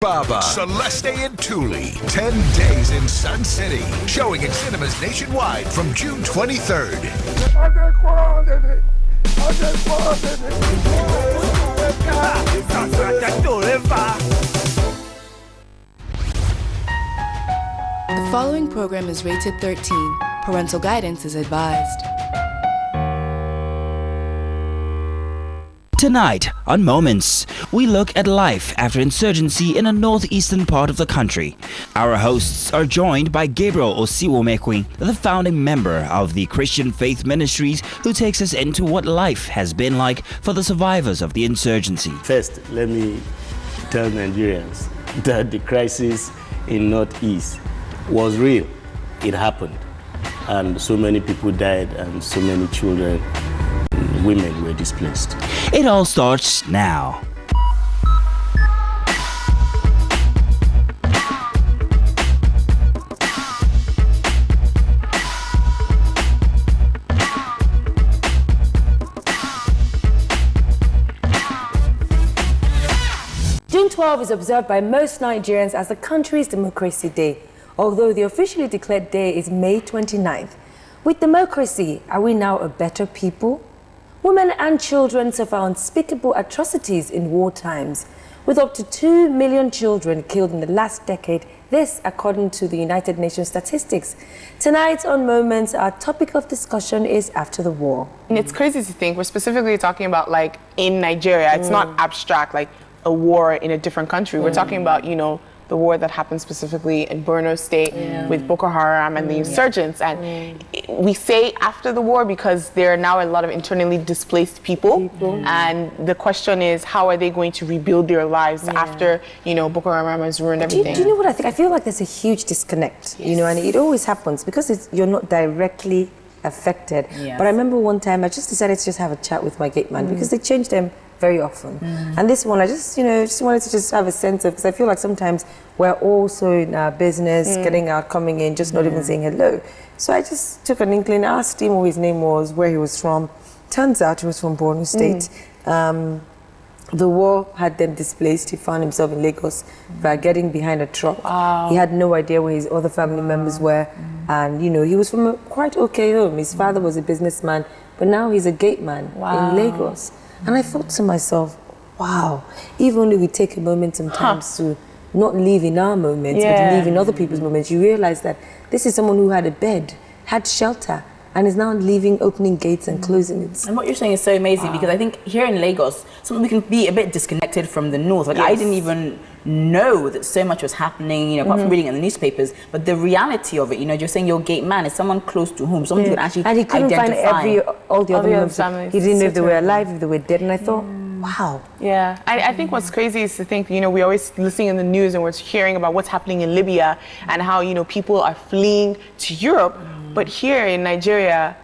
Baba, Celeste and Thule, 10 Days in Sun City, showing in cinemas nationwide from June 23rd. The following program is rated 13. Parental guidance is advised. Tonight on Moments, we look at life after insurgency in a northeastern part of the country. Our hosts are joined by Gabriel Osiwomekwi, the founding member of the Christian Faith Ministries, who takes us into what life has been like for the survivors of the insurgency. First, let me tell Nigerians that the crisis in Northeast was real. It happened. And so many people died and so many children and women were displaced. It all starts now. June 12 is observed by most Nigerians as the country's Democracy Day, although the officially declared day is May 29th. With democracy, are we now a better people? Women and children suffer unspeakable atrocities in war times, with up to 2 million children killed in the last decade, this according to the United Nations statistics. Tonight on Moments, our topic of discussion is after the war. And it's crazy to think we're specifically talking about, like, in Nigeria. It's not abstract, like a war in a different country. We're talking about, you know, the war that happened specifically in Borno State with Boko Haram and the insurgents. And we say after the war because there are now a lot of internally displaced people. And the question is, how are they going to rebuild their lives after, you know, Boko Haram has ruined everything? Do you know what I think? I feel like there's a huge disconnect, you know, and it always happens because you're not directly affected. But I remember one time I just decided to just have a chat with my gate man because they changed them very often. And this one, I just, you know, just wanted to just have a sense of, because I feel like sometimes we're also in our business, getting out, coming in, just not even saying hello. So I just took an inkling, asked him what his name was, where he was from. Turns out he was from Borno State. The war had them displaced. He found himself in Lagos by getting behind a truck. He had no idea where his other family members were. And, you know, he was from a quite okay home. His father was a businessman, but now he's a gate man in Lagos. And I thought to myself, wow, if only we take a moment sometimes to not live in our moments, but live in other people's moments, you realize that this is someone who had a bed, had shelter, and is now leaving, opening gates and closing it. And what you're saying is so amazing because I think here in Lagos, we can be a bit disconnected from the north. Like I didn't even know that so much was happening, you know, apart from reading in the newspapers. But the reality of it, you know, you're saying your gate man is someone close to home, someone who can actually and he couldn't identify. find all the other members. He didn't know if they were alive, if they were dead. And I thought, wow. Yeah, I think what's crazy is to think, you know, we're always listening in the news and we're hearing about what's happening in Libya and how, you know, people are fleeing to Europe. But here in Nigeria,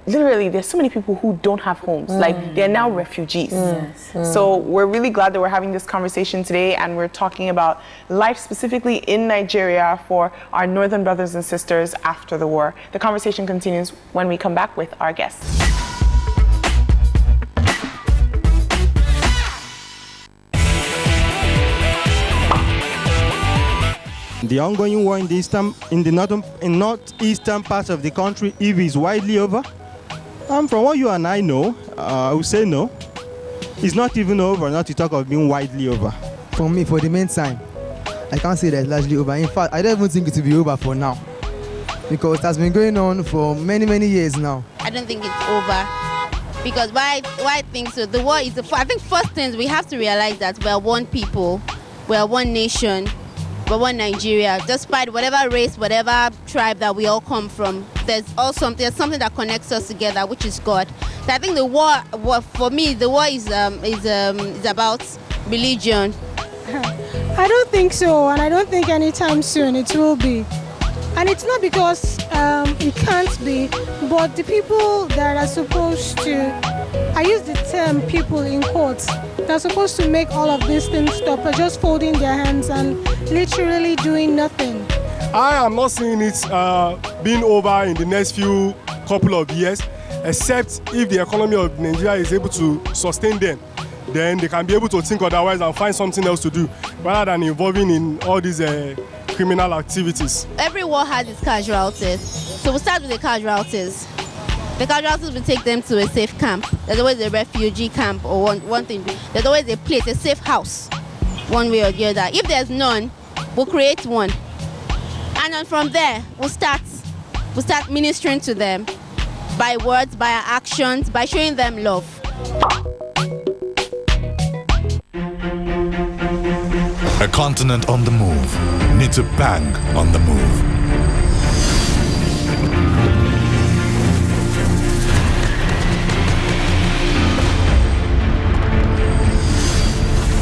literally, there's so many people who don't have homes. Like, they're now refugees. So we're really glad that we're having this conversation today and we're talking about life specifically in Nigeria for our northern brothers and sisters after the war. The conversation continues when we come back with our guests. The ongoing war in the northeastern parts of the country, if it's widely over, from what you and I know, I would say no. It's not even over, not to talk of being widely over. For me, for the meantime, I can't say that it's largely over. In fact, I don't even think it will be over for now. Because it has been going on for many, many years now. I don't think it's over. Because why I think so? The war is, I think first things we have to realize that we are one people, we are one nation, we're one Nigeria. Despite whatever race, whatever tribe that we all come from, there's something that connects us together, which is God. So I think the war, for me, the war is about religion. I don't think so, and I don't think anytime soon it will be. And it's not because it can't be, but the people that are supposed to, I use the term people in quotes, they're supposed to make all of these things stop, are just folding their hands and literally doing nothing. I am not seeing it being over in the next few couple of years, except if the economy of Nigeria is able to sustain them. then they can be able to think otherwise and find something else to do, rather than involving in all these criminal activities. Every war has its casualties. So we'll start with the casualties. The casualties will take them to a safe camp. There's always a refugee camp or one thing. There's always a place, a safe house, one way or the other. If there's none, we'll create one. And then from there, we'll start ministering to them by words, by our actions, by showing them love. A continent on the move needs a bank on the move.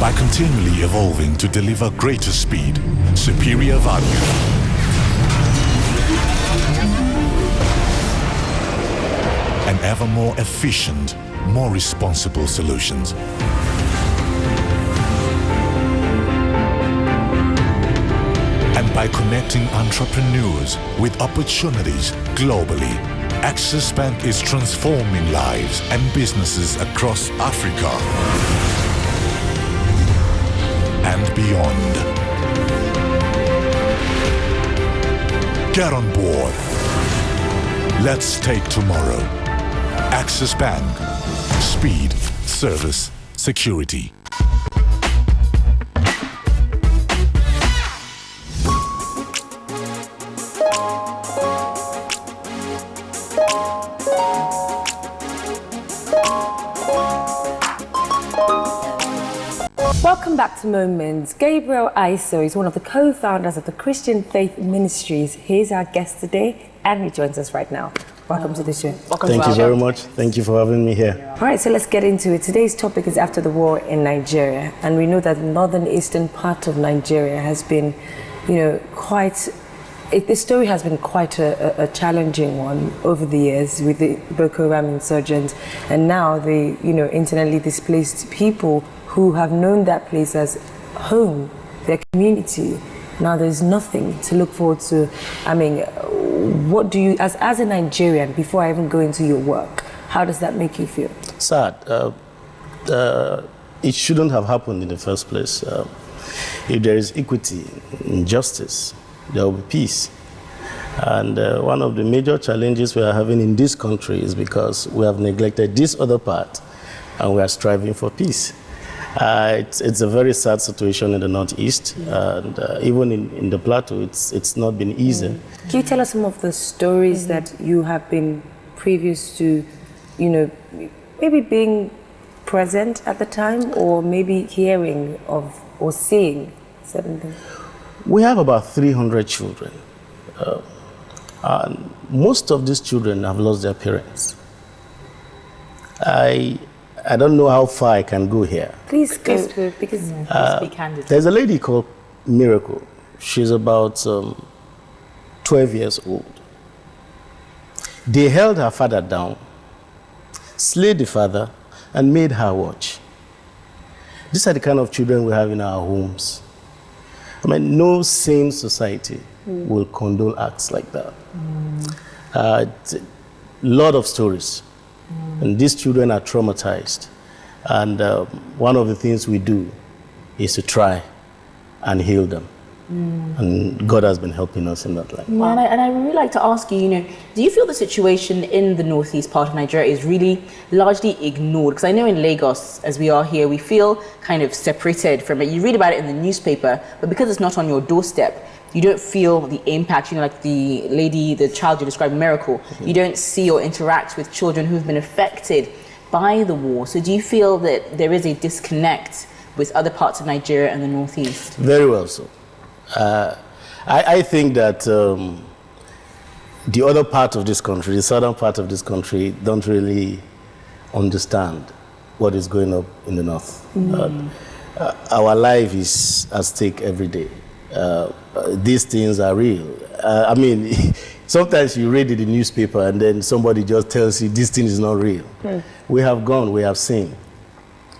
By continually evolving to deliver greater speed, superior value, and ever more efficient, more responsible solutions. And by connecting entrepreneurs with opportunities globally, Access Bank is transforming lives and businesses across Africa and beyond. Get on board. Let's take tomorrow. Access Bank. Speed, service, security. Welcome back to Moments. Gabriel Aiso is one of the co-founders of the Christian Faith Ministries. He's our guest today and he joins us right now. Welcome to the show. Thank you very much. Thank you for having me here. All right, so let's get into it. Today's topic is after the war in Nigeria. And we know that the northern eastern part of Nigeria has been, the story has been quite a challenging one over the years with the Boko Haram insurgents and now the, internally displaced people who have known that place as home, their community. Now there's nothing to look forward to. I mean, what do you, as a Nigerian, before I even go into your work, how does that make you feel? Sad. It shouldn't have happened in the first place. If there is equity and justice, there will be peace. And one of the major challenges we are having in this country is because we have neglected this other part and we are striving for peace. It's a very sad situation in the Northeast, and even in the Plateau, it's not been easy. Can you tell us some of the stories that you have been previous to, maybe being present at the time, or maybe hearing of or seeing certain things? We have about 300 children, and most of these children have lost their parents. I don't know how far I can go here. Please go, because speak candidly. There's a lady called Miracle. She's about 12 years old. They held her father down, slayed the father, and made her watch. These are the kind of children we have in our homes. I mean, no sane society will condone acts like that. A lot of stories. And these children are traumatized. And one of the things we do is to try and heal them. And God has been helping us in that line. Wow. And I would really like to ask you, do you feel the situation in the northeast part of Nigeria is really largely ignored? Because I know in Lagos, as we are here, we feel kind of separated from it. You read about it in the newspaper, but because it's not on your doorstep, you don't feel the impact, like the child you described, Miracle. You don't see or interact with children who've been affected by the war. So do you feel that there is a disconnect with other parts of Nigeria and the northeast? Very well so. I think that the other part of this country, the southern part of this country, don't really understand what is going on in the north. Our life is at stake every day. These things are real. I mean, sometimes you read it in the newspaper and then somebody just tells you this thing is not real. We have gone, we have seen.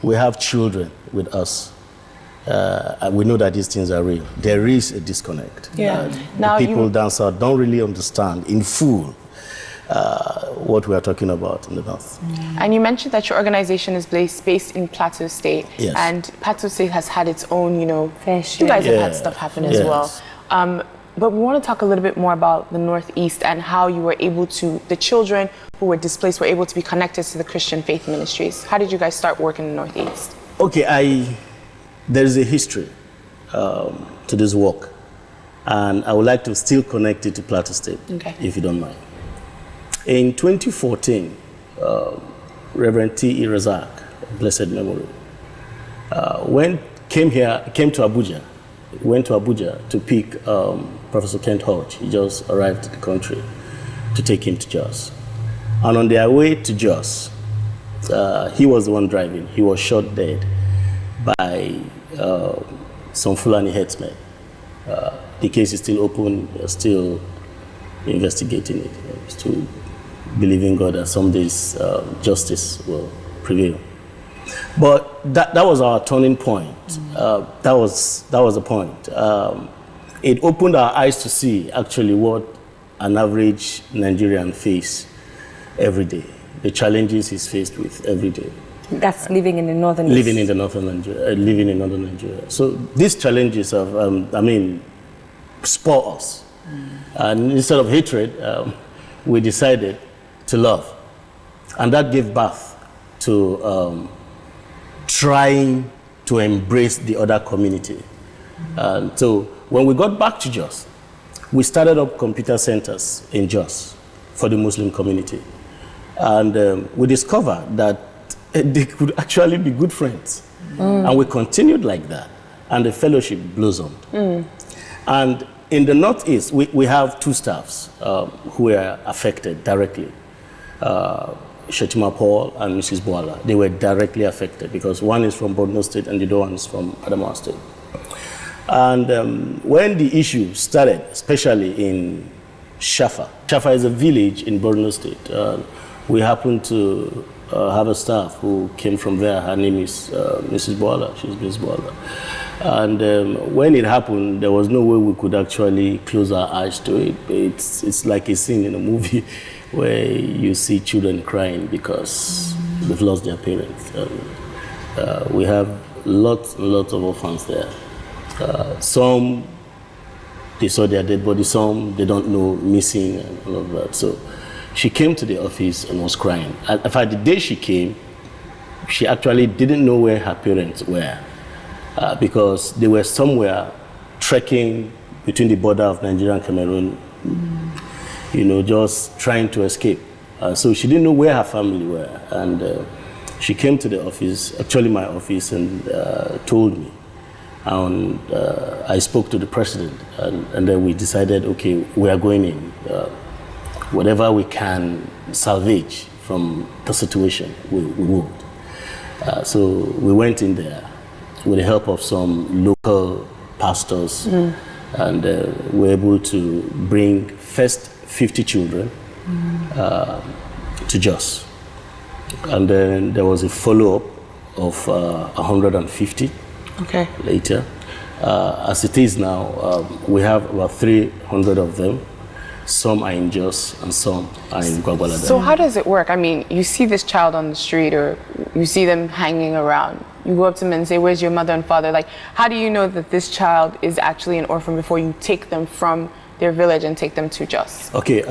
We have children with us. And we know that these things are real. There is a disconnect. Yeah. Now people down south don't really understand in full what we are talking about in the north. And you mentioned that your organization is based in Plateau State. Yes. And Plateau State has had its own, fair share. You guys have had stuff happen as well. But we want to talk a little bit more about the Northeast and how you were able to, the children who were displaced were able to be connected to the Christian faith ministries. How did you guys start work in the Northeast? Okay, there's a history to this work. And I would like to still connect it to Plateau State, if you don't mind. In 2014, Reverend T. E. Razak, blessed memory, came to Abuja, went to Abuja to pick Professor Kent Hodge. He just arrived to the country to take him to Jos. And on their way to Jos, he was the one driving. He was shot dead by some Fulani headsmen. The case is still open, still investigating it, still believing God that some days justice will prevail. But that was our turning point. That was the point. It opened our eyes to see actually what an average Nigerian face every day, the challenges he's faced with every day. That's living in the northern East. Living in northern Nigeria. So these challenges have, spur us. And instead of hatred, we decided to love. And that gave birth to trying to embrace the other community. So when we got back to Jos, we started up computer centers in Jos for the Muslim community. And we discovered that they could actually be good friends. And we continued like that. And the fellowship blossomed. And in the Northeast, we have two staffs who were affected directly. Shetima Paul and Mrs. Boala. They were directly affected because one is from Borno State and the other one is from Adamawa State. And when the issue started, especially in Shafa. Shafa is a village in Borno State. We happened to have a staff who came from there. Her name is Mrs. Boala. She's Mrs. Boala. And when it happened, there was no way we could actually close our eyes to it. It's like a scene in a movie where you see children crying because they've lost their parents. We have lots and lots of orphans there. Some, they saw their dead body. Some, they don't know, missing and all of that. So she came to the office and was crying. In fact, the day she came, she actually didn't know where her parents were. Because they were somewhere trekking between the border of Nigeria and Cameroon, just trying to escape. So she didn't know where her family were. And she came to the office, actually my office, and told me. And I spoke to the president, and then we decided, okay, we are going in. Whatever we can salvage from the situation, we would. So we went in there with the help of some local pastors, and we were able to bring first 50 children to Jos. And then there was a follow-up of 150 later. As it is now, we have about 300 of them. Some are in Jos and some are in Gwagwalada. So how does it work? I mean, you see this child on the street or you see them hanging around. You go up to them and say, where's your mother and father? Like, how do you know that this child is actually an orphan before you take them from their village and take them to Jos? Okay,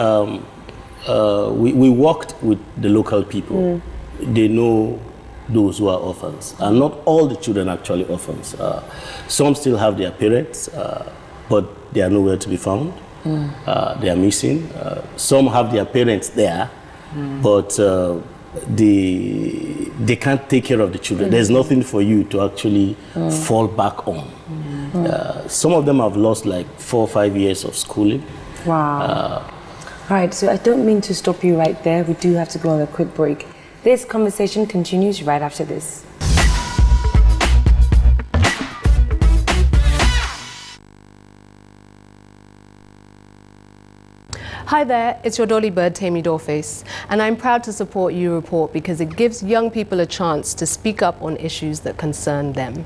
we worked with the local people. They know those who are orphans. And not all the children are actually orphans. Some still have their parents, but they are nowhere to be found. They are missing. Some have their parents there, but they can't take care of the children. There's nothing for you to actually fall back on. Some of them have lost like 4 or 5 years of schooling. Wow. All right, so I don't mean to stop you right there. We do have to go on a quick break. This conversation continues right after this. Hi there, it's your dolly bird, Tammy Doorface, and I'm proud to support You Report because it gives young people a chance to speak up on issues that concern them.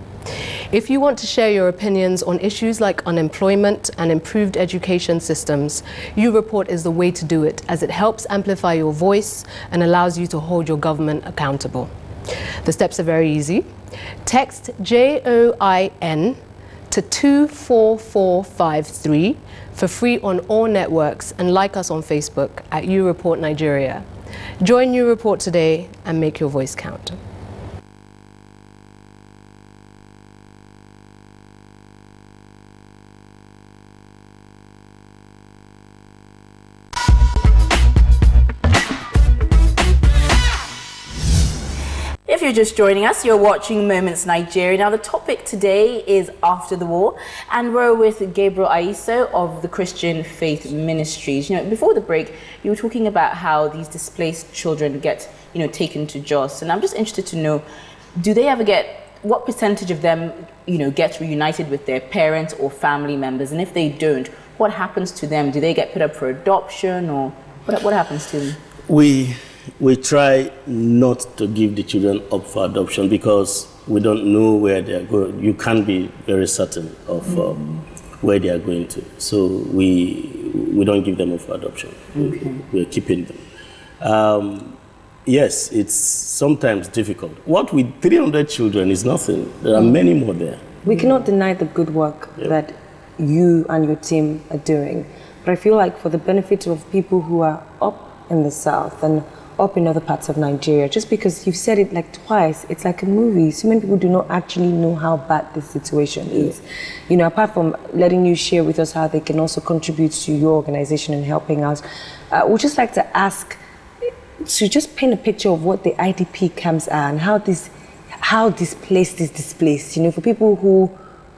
If you want to share your opinions on issues like unemployment and improved education systems, You Report is the way to do it, as it helps amplify your voice and allows you to hold your government accountable. The steps are very easy. Text JOIN to 24453 for free on all networks, and like us on Facebook at You Report Nigeria. Join You Report today and make your voice count. If you're just joining us, you're watching Moments Nigeria. Now, the topic today is After the War, and we're with Gabriel Aiso of the Christian Faith Ministries. You know, before the break, you were talking about how these displaced children get, taken to Jos, and I'm just interested to know, do they ever what percentage of them, get reunited with their parents or family members? And if they don't, what happens to them? Do they get put up for adoption, or what happens to them? We try not to give the children up for adoption because we don't know where they are going. You can't be very certain of where they are going to. So we don't give them up for adoption. Okay. We're keeping them. Yes, it's sometimes difficult. What with 300 children is nothing. There are many more there. We cannot deny the good work that you and your team are doing. But I feel like for the benefit of people who are up in the south and up in other parts of Nigeria, just because you've said it like twice, it's like a movie. So many people do not actually know how bad this situation is. Apart from letting you share with us how they can also contribute to your organization and helping us, we'd just like to ask to just paint a picture of what the IDP camps are and how displaced is displaced. For people who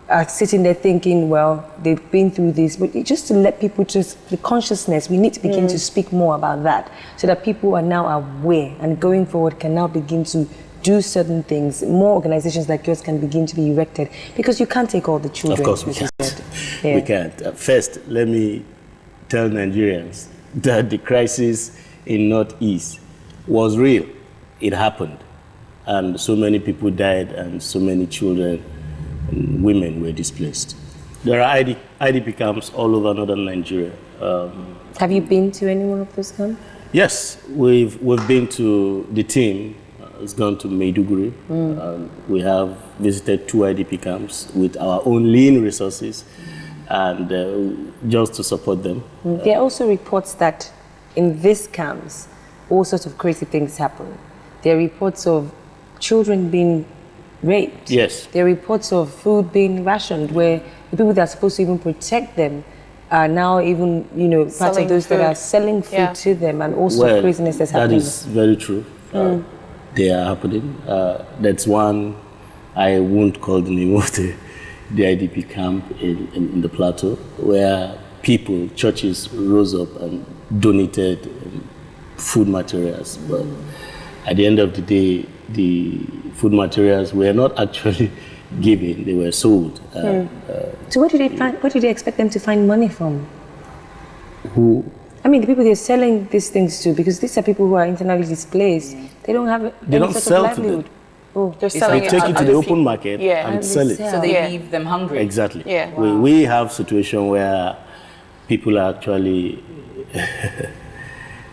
are sitting there thinking, well, they've been through this, but just to let people the consciousness, we need to begin to speak more about that so that people are now aware and going forward can now begin to do certain things. More organizations like yours can begin to be erected because you can't take all the children. Of course we can't. Yeah. We can't. First, let me tell Nigerians that the crisis in Northeast was real. It happened. And so many people died and so many children and women were displaced. There are IDP camps all over northern Nigeria. Have you been to any one of those camps? Yes, we've been to, the team has gone to Maiduguri. We have visited 2 IDP camps with our own lean resources and just to support them. There are also reports that in these camps, all sorts of crazy things happen. There are reports of children being raped. Yes. There are reports of food being rationed where the people that are supposed to even protect them are now even, part of those that are selling food to them, and also craziness that's happening. That is very true. They are happening. That's one, I won't call the name of the IDP camp in the plateau, where people, churches rose up and donated food materials. But at the end of the day, the food materials were not actually given, they were sold. So where do they expect them to find money from? Who? I mean, the people they're selling these things to, because these are people who are internally displaced. They don't have they don't sell to them. Oh, they're selling they take it to the open market and sell it. So they leave them hungry. Exactly. Yeah. We have situation where people are actually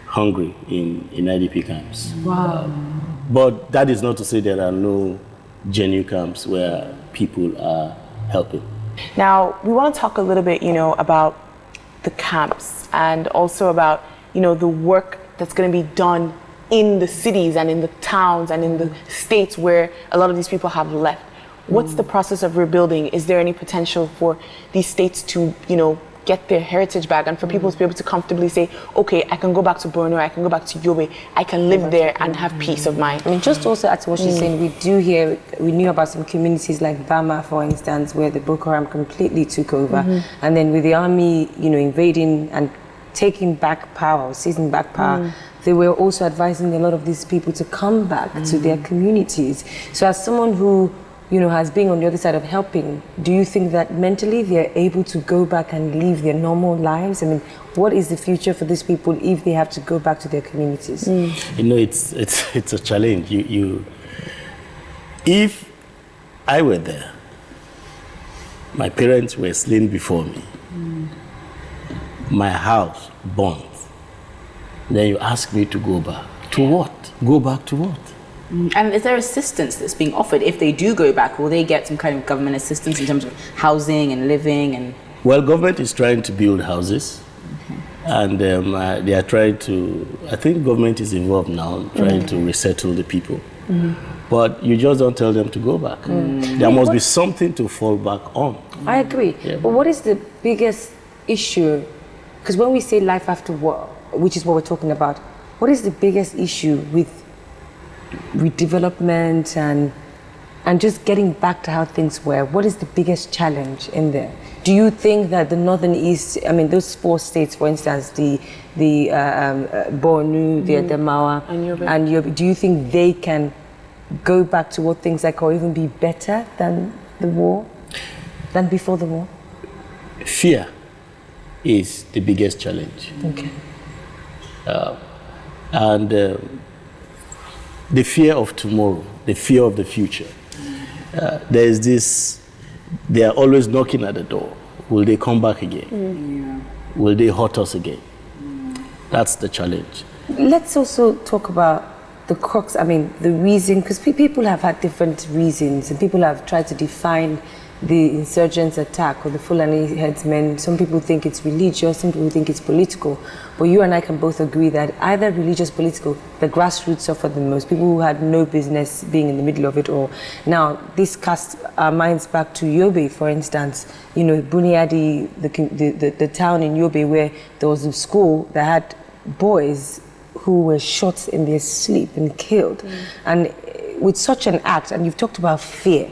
hungry in IDP camps. Wow. But that is not to say there are no genuine camps where people are helping. Now, we want to talk a little bit, about the camps and also about, the work that's going to be done in the cities and in the towns and in the states where a lot of these people have left. What's the process of rebuilding? Is there any potential for these states to, get their heritage back and for people to be able to comfortably say, okay, I can go back to Borno, I can go back to Yobe, I can live there and have peace of mind? I mean, just also add to what she's saying, we knew about some communities like Bama, for instance, where the Boko Haram completely took over. And then with the army, invading and taking back power, seizing back power, they were also advising a lot of these people to come back to their communities. So as someone who has been on the other side of helping, do you think that mentally they're able to go back and live their normal lives? I mean, what is the future for these people if they have to go back to their communities? It's a challenge. If I were there My parents were slain before me. My house burned. Then you ask me to go back. To what? Go back to what? And is there assistance that's being offered? If they do go back, will they get some kind of government assistance in terms of housing and living? And well, government is trying to build houses. And they are trying to, I think government is involved now, trying to resettle the people. But you just don't tell them to go back. There must be something to fall back on. I agree. Yeah. But what is the biggest issue? Because when we say life after war, which is what we're talking about, what is the biggest issue with development and just getting back to how things were? What is the biggest challenge in there? Do you think that the Northern East, I mean, those 4 states, for instance, the Borno, the Adamawa, and Yobe, do you think they can go back to what things like, or even be better than the war, than before the war? Fear is the biggest challenge. Okay. And the fear of tomorrow, the fear of the future. There's this, they are always knocking at the door. Will they come back again? Will they hurt us again? That's the challenge. Let's also talk about the crux, I mean, the reason, because people have had different reasons, and people have tried to define the insurgents' attack or the Fulani headsmen. Some people think it's religious, some people think it's political. But you and I can both agree that either religious, political, the grassroots suffered the most. People who had no business being in the middle of it all. Now, this casts our minds back to Yobe, for instance. You know, Buniadi, the town in Yobe where there was a school that had boys who were shot in their sleep and killed. And with such an act, and you've talked about fear,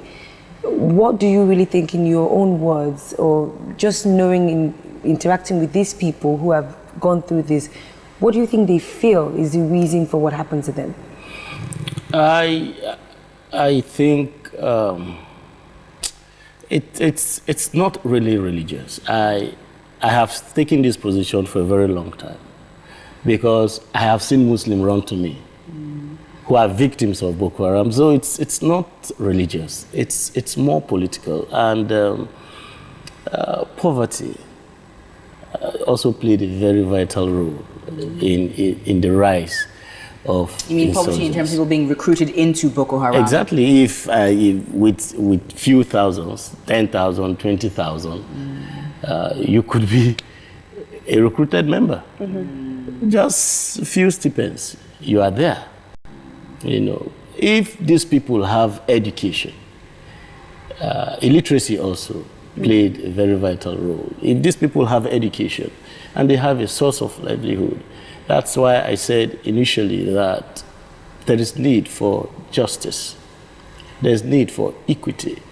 what do you really think, in your own words, or just knowing, interacting with these people who have gone through this, what do you think they feel is the reason for what happened to them? I think it's not really religious. I have taken this position for a very long time because I have seen Muslims run to me who are victims of Boko Haram. So it's not religious. It's more political. And poverty also played a very vital role in the rise of You mean poverty in terms of people being recruited into Boko Haram? Exactly. If with few thousands, 10,000, 20,000, you could be a recruited member. Just a few stipends, you are there. You know, if these people have education, illiteracy also played a very vital role. If these people have education and they have a source of livelihood, that's why I said initially that there is need for justice. There's need for equity.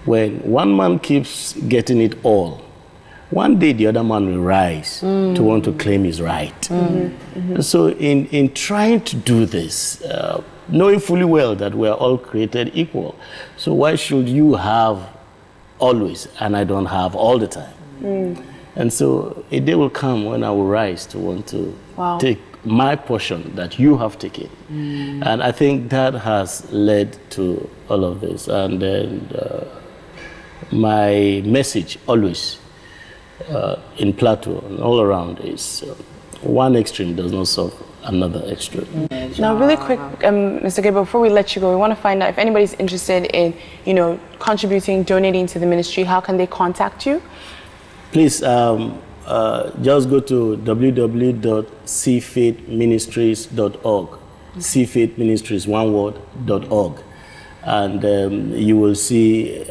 When one man keeps getting it all, one day the other man will rise to want to claim his right. So in trying to do this, knowing fully well that we are all created equal, so why should you have always and I don't have all the time? And so a day will come when I will rise to want to take my portion that you have taken. And I think that has led to all of this. And then my message always in Plateau and all around is one extreme does not solve another extreme. Now, really quick, Mr. Gabriel, before we let you go, we want to find out if anybody's interested in, you know, contributing, donating to the ministry. How can they contact you? Please just go to www.cfaithministries.org. cfaithministries, one word.org, and you will see.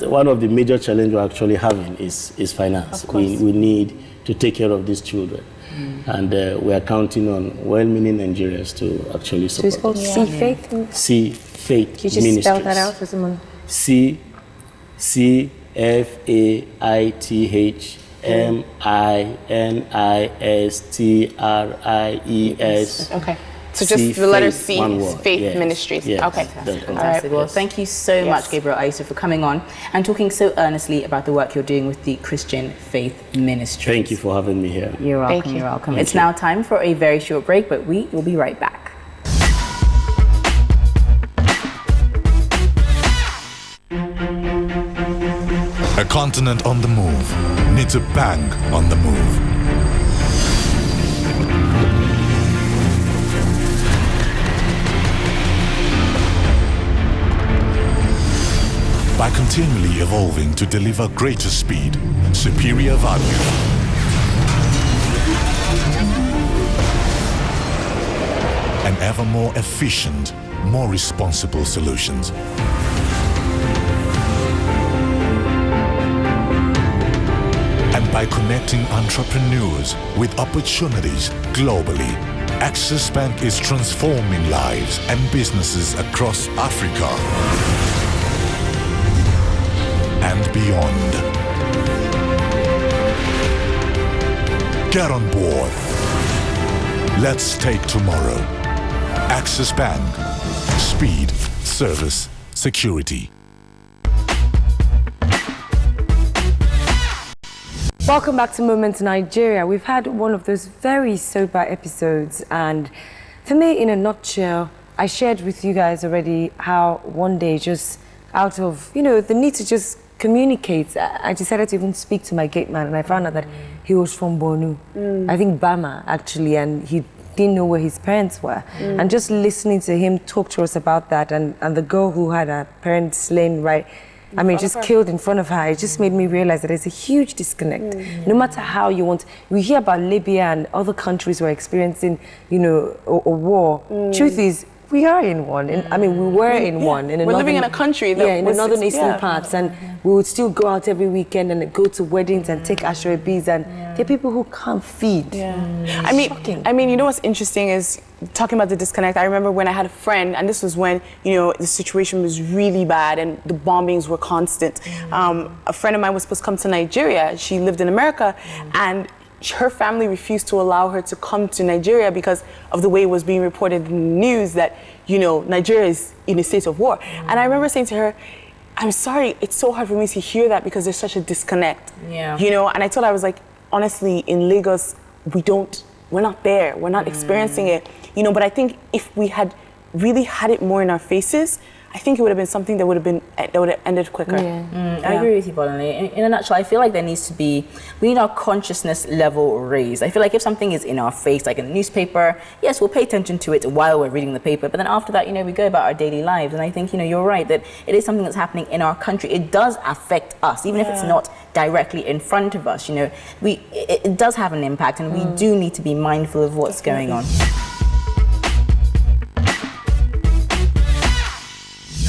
One of the major challenges we're actually having is finance. We need to take care of these children. And we are counting on well-meaning Nigerians to actually support. So it's called C-Faith? C-Faith Can you just Ministries. spell that out for someone? C-Faithministries. Okay. So just the letter C, Faith yes. Ministries. Yes. Okay. Fantastic. Right. Well, thank you so much, Gabriel Aiso, for coming on and talking so earnestly about the work you're doing with the Christian Faith Ministries. Thank you for having me here. You're welcome. You're welcome. It's now time for a very short break, but we will be right back. continent on the move needs a bank on the move. By continually evolving to deliver greater speed, superior value, and ever more efficient, more responsible solutions. And by connecting entrepreneurs with opportunities globally, Access Bank is transforming lives and businesses across Africa and beyond. Get on board. Let's take tomorrow. Access Bank. Speed, service, security. Welcome back to Moments Nigeria. We've had one of those very sober episodes, and for me, in a nutshell, I shared with you guys already how one day, just out of, you know, the need to just communicate, I decided to even speak to my gate man, and I found out that he was from Borno. I think Bama, actually, and he didn't know where his parents were. And just listening to him talk to us about that, and the girl who had her parents slain just killed in front of her, it just made me realize that there's a huge disconnect. No matter how you want, we hear about Libya and other countries who are experiencing, you know, a war. Truth is, we are in one. We were in one. We're living in a country that in the northern eastern parts, and we would still go out every weekend and go to weddings and take ashwebis, and there are people who can't feed. Shocking. You know what's interesting is talking about the disconnect. I remember when I had a friend, and this was when, you know, the situation was really bad and the bombings were constant. A friend of mine was supposed to come to Nigeria. She lived in America, and her family refused to allow her to come to Nigeria because of the way it was being reported in the news that, you know, Nigeria is in a state of war. And I remember saying to her, I'm sorry, it's so hard for me to hear that because there's such a disconnect. You know, and I told her, I was like, honestly, in Lagos, we're not there. We're not experiencing it. You know, but I think if we had really had it more in our faces, I think it would have been something that would have ended quicker. I agree with you, Bolani. In a nutshell, I feel like there needs to be, we need our consciousness level raised. I feel like if something is in our face, like in the newspaper, yes, we'll pay attention to it while we're reading the paper, but then after that, you know, we go about our daily lives. And I think, you know, you're right, that it is something that's happening in our country. It does affect us, even if it's not directly in front of us. You know, it does have an impact, and we do need to be mindful of what's going on.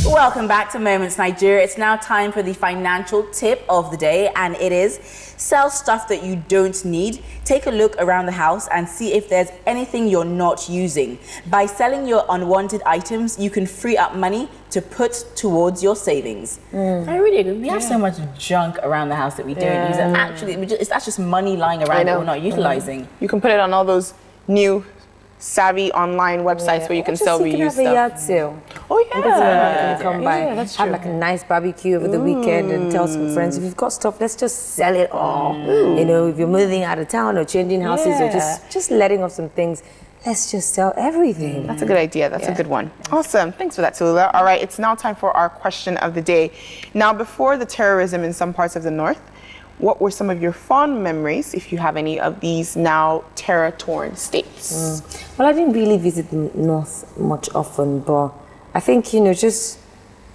Welcome back to Moments Nigeria. It's now time for the financial tip of the day, and it is sell stuff that you don't need. Take a look around the house and see if there's anything you're not using. By selling your unwanted items, you can free up money to put towards your savings. I really agree. We have so much junk around the house that we don't use, and actually, that's just money lying around that we're not utilizing. You can put it on all those new savvy online websites where you can sell reused stuff. Have a yard sale. Come by, have like a nice barbecue over the weekend and tell some friends, if you've got stuff, let's just sell it all. You know, if you're moving out of town or changing houses or just letting off some things, let's just sell everything. That's a good idea. That's a good one. Awesome. Thanks for that, Tallulah. All right, it's now time for our question of the day. Now, before the terrorism in some parts of the north, what were some of your fond memories, if you have any, of these now terror-torn states? Well, I didn't really visit the north much often, but I think, you know, just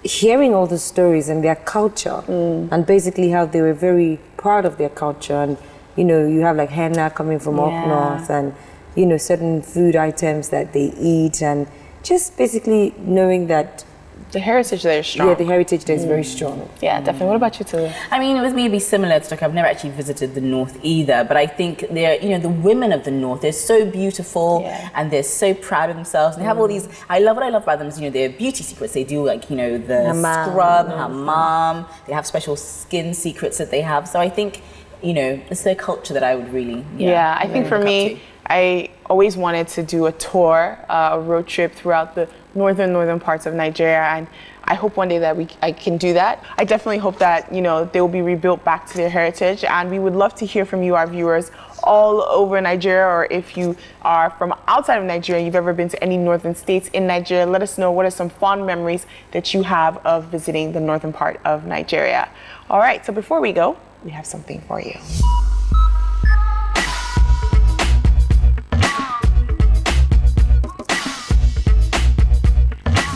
hearing all the stories and their culture and basically how they were very proud of their culture. And, you know, you have like henna coming from up north and, you know, certain food items that they eat, and just basically knowing that the heritage there is strong. Yeah, the heritage there is very strong. Yeah, definitely. What about you, Tallulah? I mean, with me, it'd be similar to, like, I've never actually visited the north either, but I think they're, you know, the women of the north, they're so beautiful and they're so proud of themselves. And they have all these, what I love about them is, you know, their beauty secrets. They do, like, you know, the scrub, hammam. They have special skin secrets that they have. So I think, you know, it's their culture that I would really, I think for me, I always wanted to do a tour, a road trip throughout the northern parts of Nigeria, and I hope one day that I can do that. I definitely hope that, you know, they will be rebuilt back to their heritage, and we would love to hear from you, our viewers, all over Nigeria, or if you are from outside of Nigeria, you've ever been to any northern states in Nigeria, let us know what are some fond memories that you have of visiting the northern part of Nigeria. All right, so before we go, we have something for you.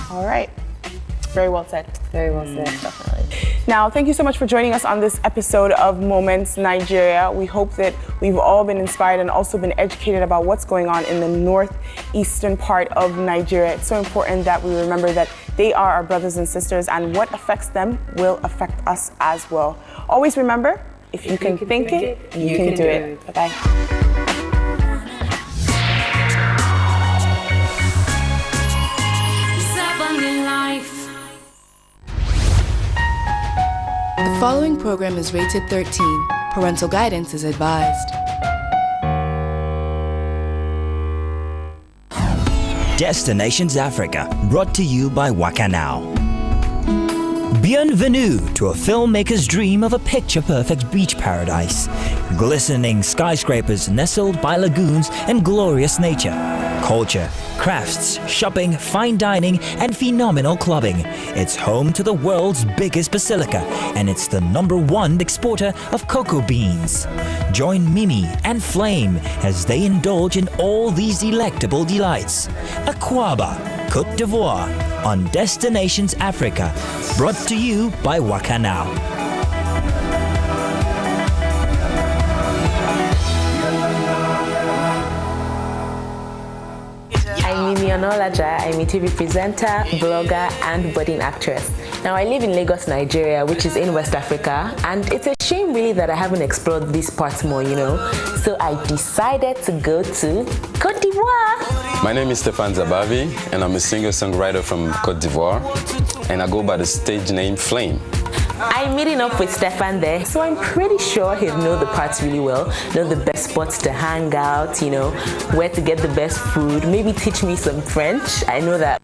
All right. Very well said. Very well said. Definitely. Now, thank you so much for joining us on this episode of Moments Nigeria. We hope that we've all been inspired and also been educated about what's going on in the northeastern part of Nigeria. It's so important that we remember that they are our brothers and sisters, and what affects them will affect us as well. Always remember, if you can think it, you can do it. Bye-bye. The following program is rated 13. Parental guidance is advised. Destinations Africa, brought to you by Waka Now. Bienvenue to a filmmaker's dream of a picture-perfect beach paradise. Glistening skyscrapers nestled by lagoons and glorious nature. Culture, crafts, shopping, fine dining, and phenomenal clubbing. It's home to the world's biggest basilica, and it's the #1 exporter of cocoa beans. Join Mimi and Flame as they indulge in all these delectable delights. Aquaba, Côte d'Ivoire, on Destinations Africa, brought to you by Waka Now. I'm Mimi Onolaja. I'm a TV presenter, blogger, and budding actress. Now, I live in Lagos, Nigeria, which is in West Africa, and it's a shame really that I haven't explored these parts more, you know. So I decided to go to Côte d'Ivoire. My name is Stéphane Zabavi, and I'm a singer-songwriter from Côte d'Ivoire, and I go by the stage name Flame. I'm meeting up with Stefan there, so I'm pretty sure he'll know the parts really well, know the best spots to hang out, you know, where to get the best food, maybe teach me some French. I know that